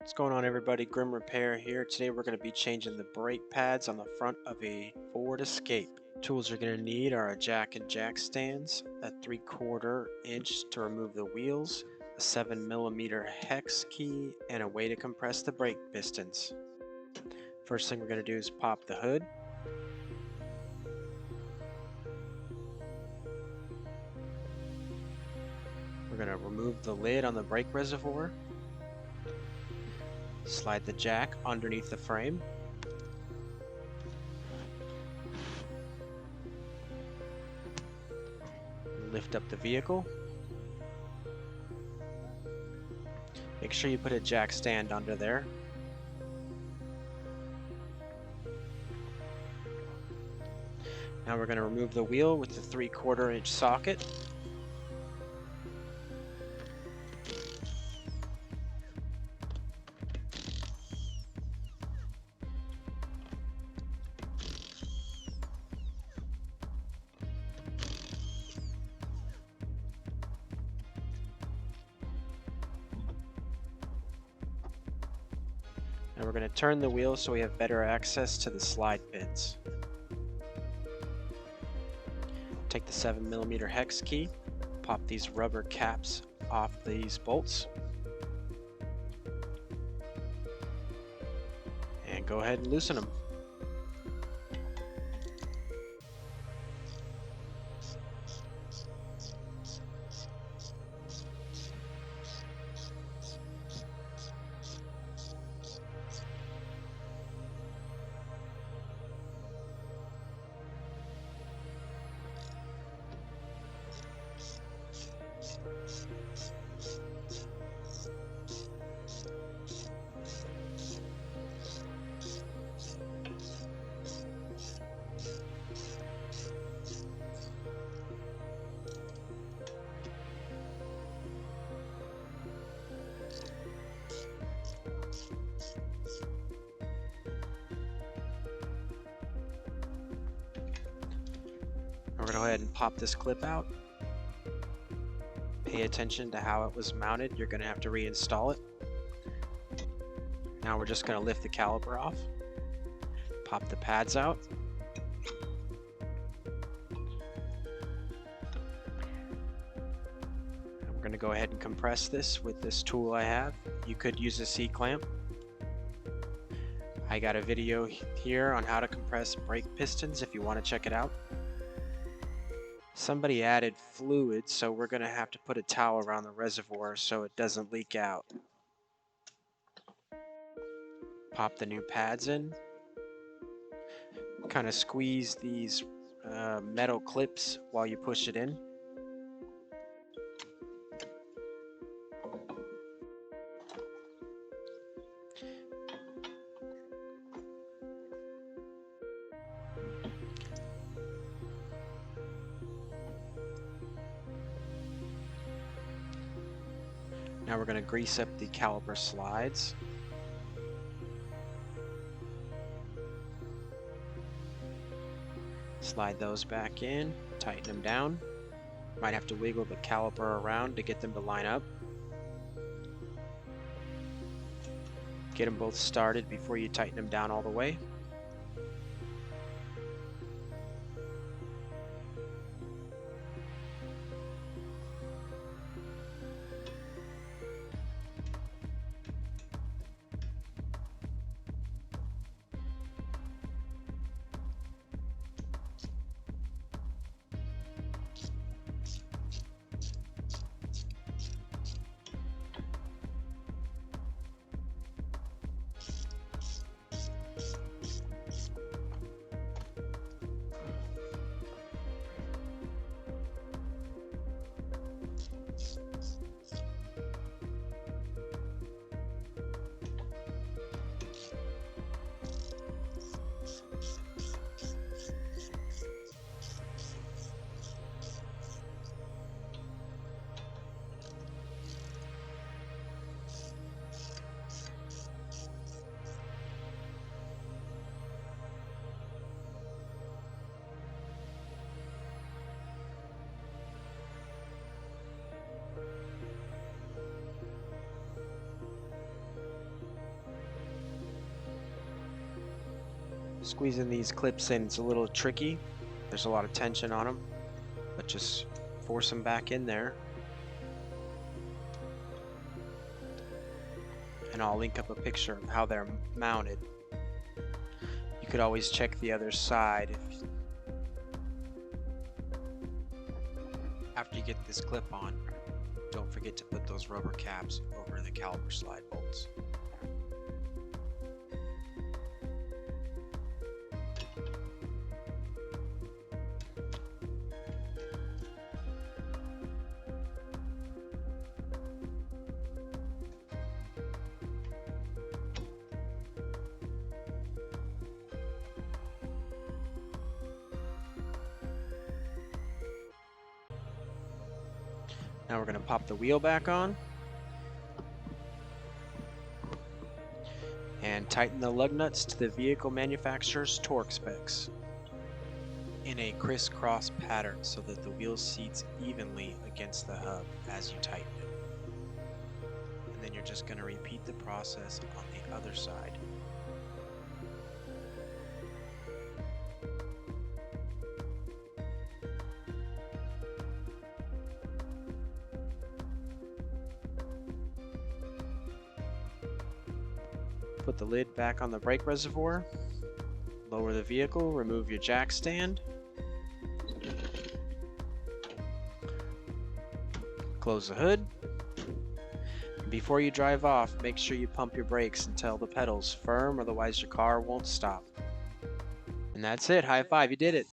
What's going on, everybody? Grim Repair here. Today we're going to be changing the brake pads on the front of a Ford Escape. Tools you're going to need are a jack and jack stands, a 3/4 inch to remove the wheels, a 7mm hex key, and a way to compress the brake pistons. First thing we're going to do is pop the hood. We're going to remove the lid on the brake reservoir. Slide the jack underneath the frame. Lift up the vehicle. Make sure you put a jack stand under there. Now we're going to remove the wheel with the 3/4 inch socket. And we're going to turn the wheel so we have better access to the slide pins. Take the 7mm hex key, pop these rubber caps off these bolts, and go ahead and loosen them. We're going to go ahead and pop this clip out. Pay attention to how it was mounted. You're going to have to reinstall it. Now we're just going to lift the caliper off. Pop the pads out. I'm going to go ahead and compress this with this tool I have. You could use a C-clamp. I got a video here on how to compress brake pistons if you want to check it out. Somebody added fluid, so we're going to have to put a towel around the reservoir so it doesn't leak out. Pop the new pads in. Kind of squeeze these metal clips while you push it in. Now we're going to grease up the caliper slides. Slide those back in, tighten them down. Might have to wiggle the caliper around to get them to line up. Get them both started before you tighten them down all the way. Squeezing these clips in is a little tricky. There's a lot of tension on them, but just force them back in there. And I'll link up a picture of how they're mounted. You could always check the other side. After you get this clip on, don't forget to put those rubber caps over the caliper slide bolts. Now we're going to pop the wheel back on and tighten the lug nuts to the vehicle manufacturer's torque specs in a crisscross pattern so that the wheel seats evenly against the hub as you tighten it. And then you're just going to repeat the process on the other side. Put the lid back on the brake reservoir, lower the vehicle, remove your jack stand, close the hood. Before you drive off, make sure you pump your brakes until the pedal's firm, otherwise your car won't stop. And that's it. High five, you did it.